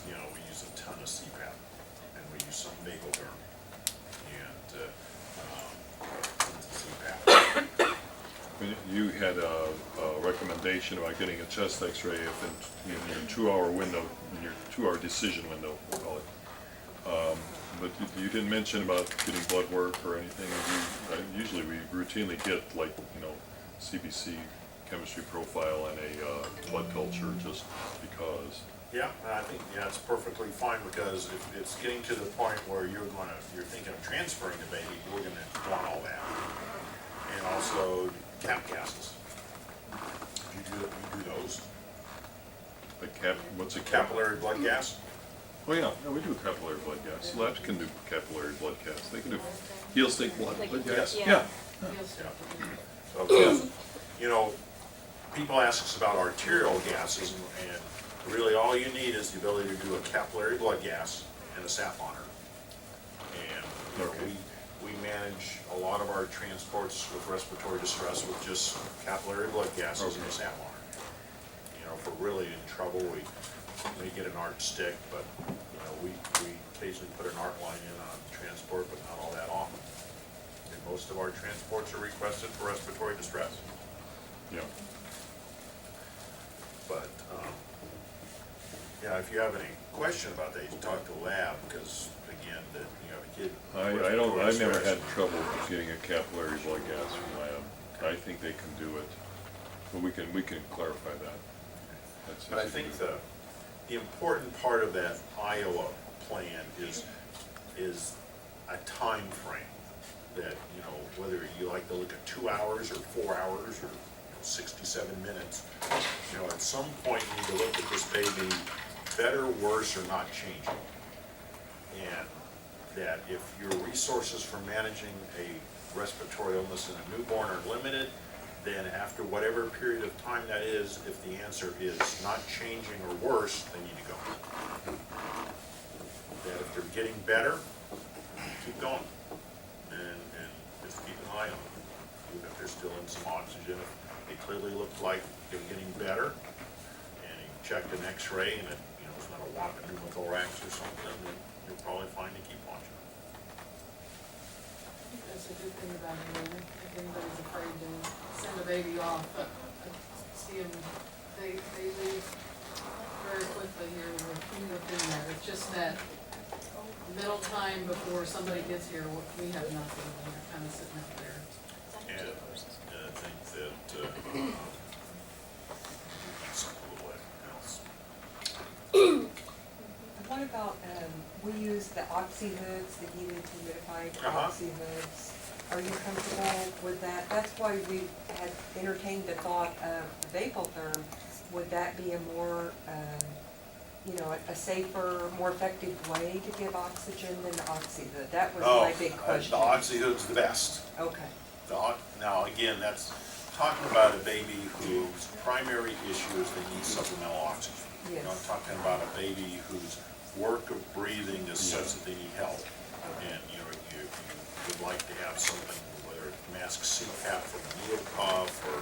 you know, we use a ton of CPAP, and we use some Vapotherm, and tons of CPAP. You had a recommendation about getting a chest X-ray if in your 2-hour window, in your 2-hour decision window, we'll call it. But you didn't mention about getting blood work or anything. Usually we routinely get, like, you know, CBC chemistry profile and a blood culture just because. Yeah, and I think, yeah, it's perfectly fine, because if it's getting to the point where you're thinking of transferring the baby, we're gonna want all that. And also cap gases. You do those. What's a cap? Capillary blood gas? Oh yeah, we do capillary blood gas. Labs can do capillary blood gas. They can do heel stick blood gas. Yeah. So, you know, people ask us about arterial gases, and really all you need is the ability to do a capillary blood gas and a sat monitor. And you know, we manage a lot of our transports with respiratory distress with just capillary blood gases and a sat monitor. You know, if we're really in trouble, we get an ART stick, but you know, we occasionally put an ART line in on transport, but not all that often. And most of our transports are requested for respiratory distress. Yeah. But yeah, if you have any question about that, you can talk to the lab, because again, that you have a kid. I've never had trouble getting a capillary blood gas from lab. I think they can do it, but we can clarify that. But I think the important part of that Iowa plan is a time frame that, you know, whether you like to look at 2 hours or 4 hours or 67 minutes, you know, at some point you need to look at this baby better, worse, or not changing. And that if your resources for managing a respiratory illness in a newborn are limited, then after whatever period of time that is, if the answer is not changing or worse, they need to go. That if they're getting better, keep going. And just keep an eye on them. Even if they're still in some oxygen, if they clearly look like they're getting better, and you checked an x-ray and it, you know, it's not a whopping pneumothorax or something, then you're probably fine to keep watching. That's a good thing about it. If anybody's afraid to send a baby off, but I see them, they leave very quickly here within that. It's just that middle time before somebody gets here, we have nothing, and they're kind of sitting out there. And I think that something a little else. What about, we use the oxy hoods, the heated humidified oxy hoods. Are you comfortable with that? That's why we had entertained the thought of Vapotherm. Would that be a more, you know, a safer, more effective way to give oxygen than the oxy hood? That was my big question. The oxy hood's the best. Okay. Now, again, that's talking about a baby whose primary issue is they need supplemental oxygen. Yes. You're not talking about a baby whose work of breathing is such that they need help. And, you know, you would like to have something, whether it's mask CPAP for the needle cough or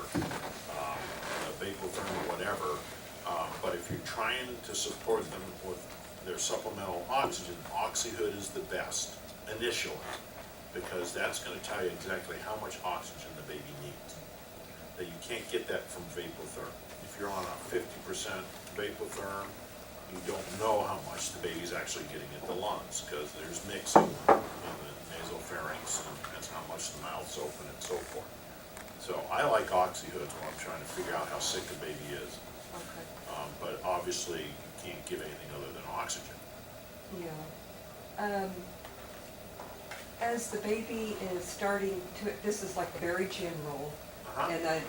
a Vapotherm or whatever. But if you're trying to support them with their supplemental oxygen, oxyhood is the best initially, because that's going to tell you exactly how much oxygen the baby needs. That you can't get that from Vapotherm. If you're on a 50% Vapotherm, you don't know how much the baby's actually getting at the lungs, because there's mixing in the nasopharynx, and that's how much the mouth's open and so forth. So I like oxyhoods when I'm trying to figure out how sick the baby is. Okay. But obviously you can't give anything other than oxygen. Yeah. As the baby is starting to, this is like very general, and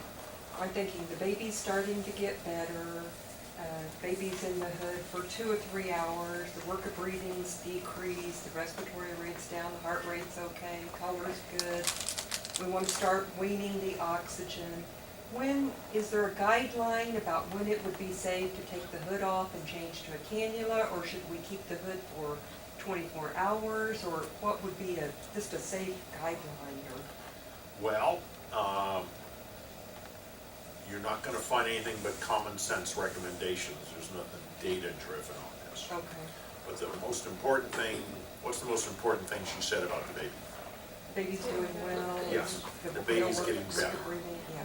I'm thinking the baby's starting to get better, baby's in the hood for 2 or 3 hours, the work of breathing's decreased, the respiratory rate's down, the heart rate's okay, color's good. We want to start weaning the oxygen. Is there a guideline about when it would be safe to take the hood off and change to a cannula, or should we keep the hood for 24 hours, or what would be just a safe guideline? Well, you're not going to find anything but common sense recommendations. There's nothing data-driven on this. Okay. But the most important thing, what's the most important thing she said about the baby? Baby's doing well. Yes, the vital baby's work, getting better. breathing, yeah,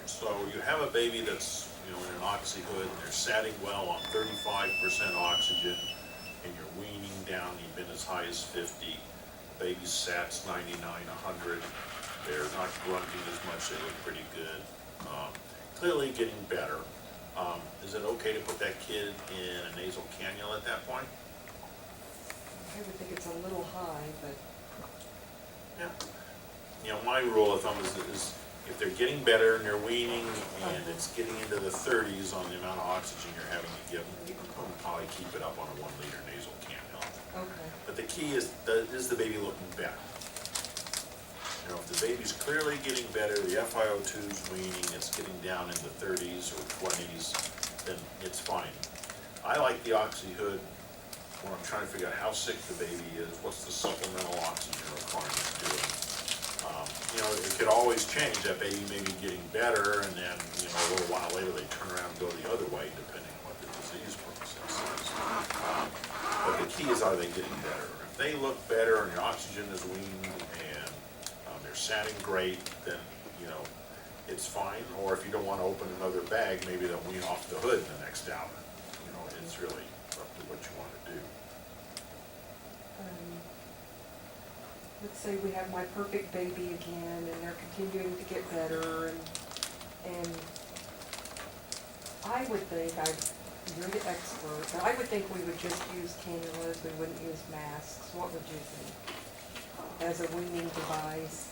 it's better. So you have a baby that's, in an oxy hood, and they're satting well on 35% oxygen, and you're weaning down, you've been as high as 50. Baby's sats 99, 100. They're not grunting as much, they look pretty good. Clearly getting better. Is it okay to put that kid in a nasal cannula at that point? I would think it's a little high, but Yeah. My rule of thumb is if they're getting better and they're weaning and it's getting into the 30s on the amount of oxygen you're having to give them, you can probably keep it up on a 1 liter nasal cannula. okay. But the key is the baby looking better? If the baby's clearly getting better, the FiO2's weaning, it's getting down into 30s or 20s, then it's fine. I like the oxy hood when I'm trying to figure out how sick the baby is, what's the supplemental oxygen requirement doing. It could always change. That baby may be getting better, and then, a little while later, they turn around and go the other way, depending on what the disease process is. But the key is, are they getting better? If they look better and the oxygen is weaned and they're satting great, then, it's fine. Or if you don't want to open another bag, maybe they'll wean off the hood in the next hour. It's really up to what you want to do. Let's say we have my perfect baby again, and they're continuing to get better, and I would think, you're the expert, but I would think we would just use cannulas, we wouldn't use masks. What would you think? As a weaning device?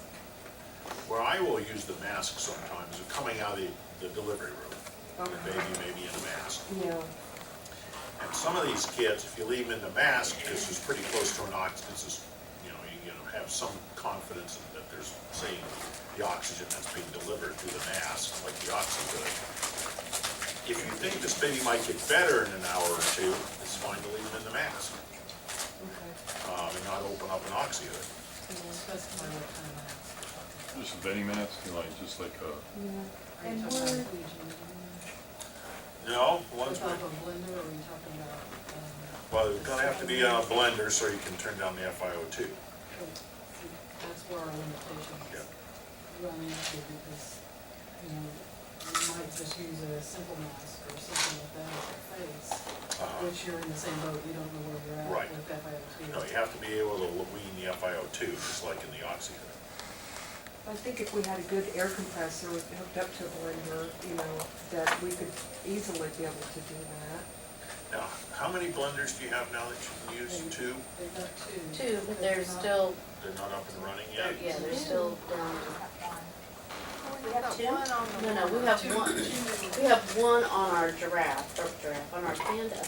Where I will use the mask sometimes, coming out of the delivery room. The Okay. baby may be in a mask. Yeah, And some of these kids, if you leave them in the mask, this is pretty close to an oxygen, you have some confidence that there's seeing the oxygen that's being delivered through the mask, like the oxy hood. If you think this baby might get better in an hour or two, it's fine to leave them in the mask, okay. and not open up an oxy hood. Specify what kind of mask you're talking Just a Benny mask, just like a, Yeah. about. Are you And talking about we're, Fiji? No, Are one's, you talking about blender, or are you talking about? well, it's gonna have to be on a blender so you can turn down the FiO2. That's where our limitations Yeah. run into, because, you might just use a simple mask or something like that as a face, which you're in the same boat, you don't know where you're at Right. with FiO2. No, you have to be able to wean the FiO2, just like in the oxy hood. I think if we had a good air compressor hooked up to a blender, that we could easily be able to do that. Now, how many blenders do you have now that you can use? Two? They've got two. Two, but they're not- still, They're not up and running yet? yeah, they're still down. We have two? One on the No, we wall. have Two- one. two- We have one on our on our panda.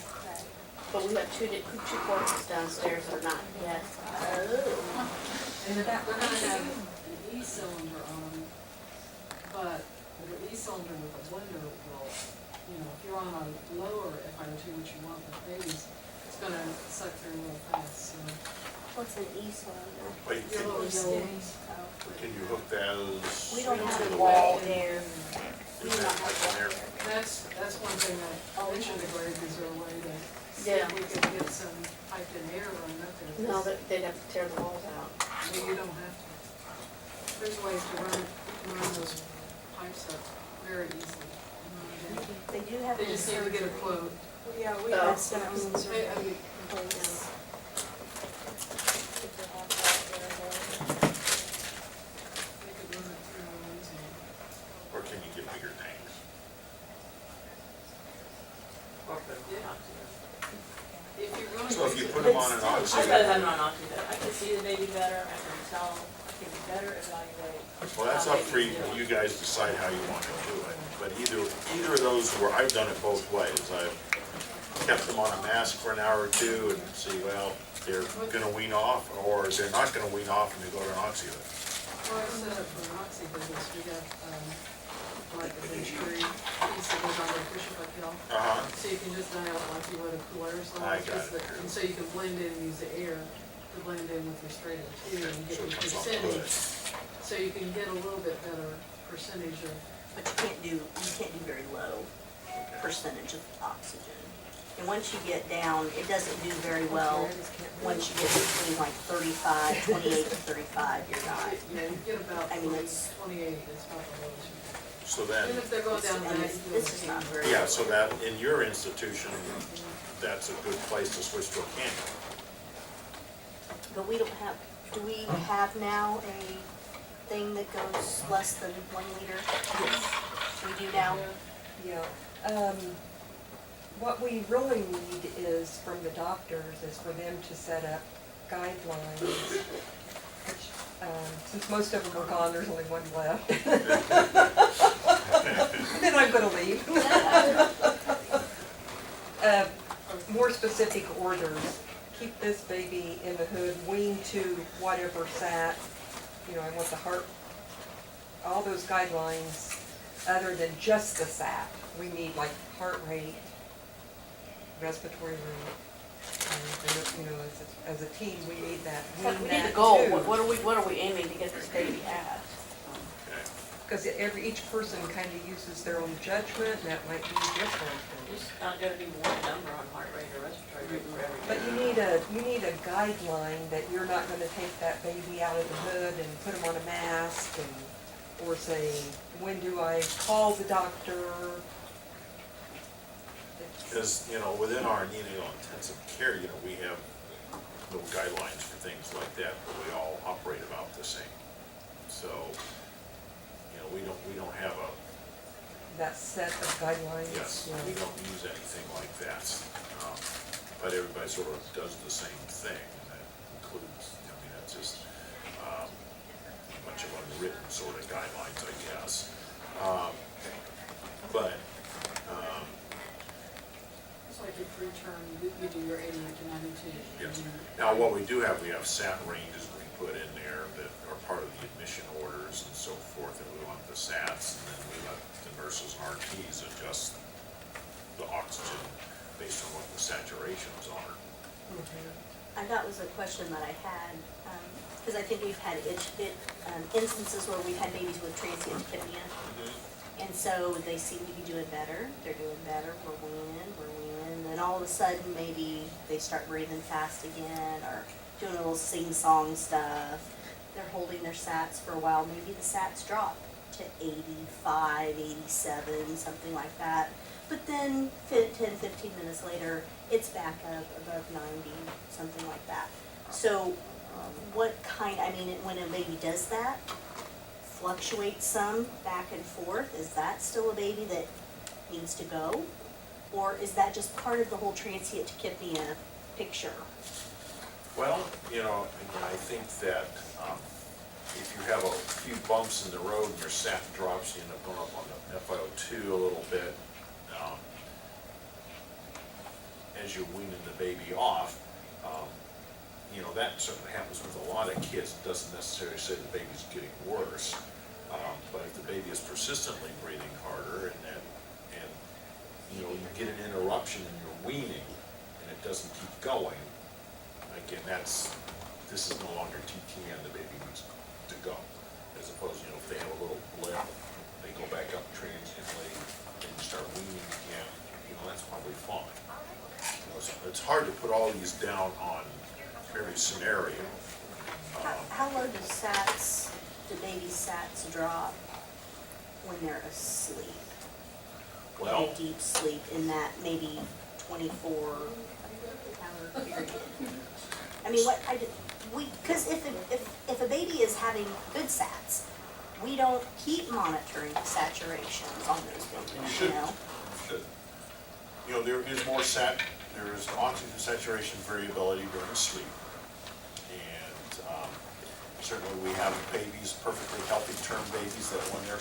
But we have two corpses downstairs that are not yet. Oh. And they're gonna have an E-cylinder on them, but the E-cylinder with a blender will, if you're on a lower FiO2, which you want with babies, it's gonna suck through real fast, so. What's an E-cylinder? Wait, Your can little yellow ones. can you hook those? We don't into have the a wall wall? there. Is that like in there? That's one thing I mentioned to Greg, is there a way to see Yeah. if we could get some piped in air running up there? No, they'd have to tear the walls out. No, you don't have to. There's ways to run those pipes up very easily. They do have. They just need to get a quote. Yeah, we Oh. had some concerns. I mean, they could run it through real easy. Or can you get bigger tanks? If you really. So if you use put it- them on an oxy I'd rather have hood, them on oxygen. I can see the baby better, I can tell, I can better evaluate. well, that's up for you, you guys decide how you want to do it. But either of those I've done it both ways. I've kept them on a mask for an hour or two and see, well, they're gonna wean off, or they're not gonna wean off and they go to an oxy hood. Well, I set up for an oxy business, we got, like a venturi piece that goes on the pusher bucket on. So you can just dial it like you would a cool air I slide. got it. And so you can blend in and use the air to blend in with your straight air too, and get So your it comes off the hood. percentage. So you can get a little bit better percentage of, But you can't do very low percentage of oxygen. And once you get down, it doesn't do very well. Once you get between like 35, 28 to 35, you're not. Yeah, you get about I mean, it's- 28, that's about the lowest you get. So Even then, if they're going down And 90. it's just not very. yeah, so that, in your institution, that's a good place to switch to a cannula. But we don't have, do we have now a thing that goes less than 1 liter? Yes. We do now? Yeah, what we really need is from the doctors is for them to set up guidelines, which, since most of them are gone, there's only one left. Then I'm gonna leave. More specific orders, keep this baby in the hood, wean to whatever sat, you know, I want the heart, all those guidelines, other than just the sat. We need like heart rate, respiratory rate, and, you know, as a team, we need that, We wean need that a goal. too. What are we aiming to get this baby at? Okay. Because each person kind of uses their own judgment, and that might be different. There's not gonna be one number on heart rate or respiratory rate for every. But you need a guideline that you're not gonna take that baby out of the hood and put him on a mask and, or say, when do I call the doctor? Because, you know, within our intensive care, you know, we have no guidelines for things like that, but we all operate about the same. So, you know, we don't have a, That set of guidelines. yes, yeah. we don't use anything like that. But everybody sort of does the same thing, and that includes, I mean, that's just a bunch of unwritten sort of guidelines, I guess. But, It's like your preterm, you do your 88 to 92. yes. Now, what we do have, we have SAT ranges we put in there that are part of the admission orders and so forth, and we want the SATs, and then we let the nurses and RTs adjust the oxygen based on what the saturations are. That was a question that I had, because I think we've had instances where we've had babies with transient tachypnea. And so they seem to be doing better, they're doing better, we're weaning, and all of a sudden maybe they start breathing fast again, or doing a little sing-song stuff. They're holding their SATs for a while, maybe the SATs drop to 85, 87, something like that. But then 10, 15 minutes later, it's back up above 90, something like that. So what kind, I mean, when a baby does that, fluctuates some back and forth, is that still a baby that needs to go? Or is that just part of the whole transient tachypnea picture? Well, you know, again, I think that if you have a few bumps in the road and your SAT drops, you end up going up on the FiO2 a little bit. As you're weaning the baby off, you know, that certainly happens with a lot of kids. It doesn't necessarily say the baby's getting worse. But if the baby is persistently breathing harder and you know, you get an interruption in your weaning and it doesn't keep going, again, this is no longer TTN, the baby needs to go. As opposed, you know, if they have a little blip, they go back up transiently, and you start weaning again, you know, that's probably fine. You know, so it's hard to put all these down on every scenario. How low do baby SATs drop when they're asleep? In Well, a deep sleep, in that maybe 24-hour period? I mean, because if a baby is having good SATs, we don't keep monitoring the saturations on those babies, you know? you know, there is more there is oxygen saturation variability during sleep. And certainly we have babies, perfectly healthy term babies, that when they're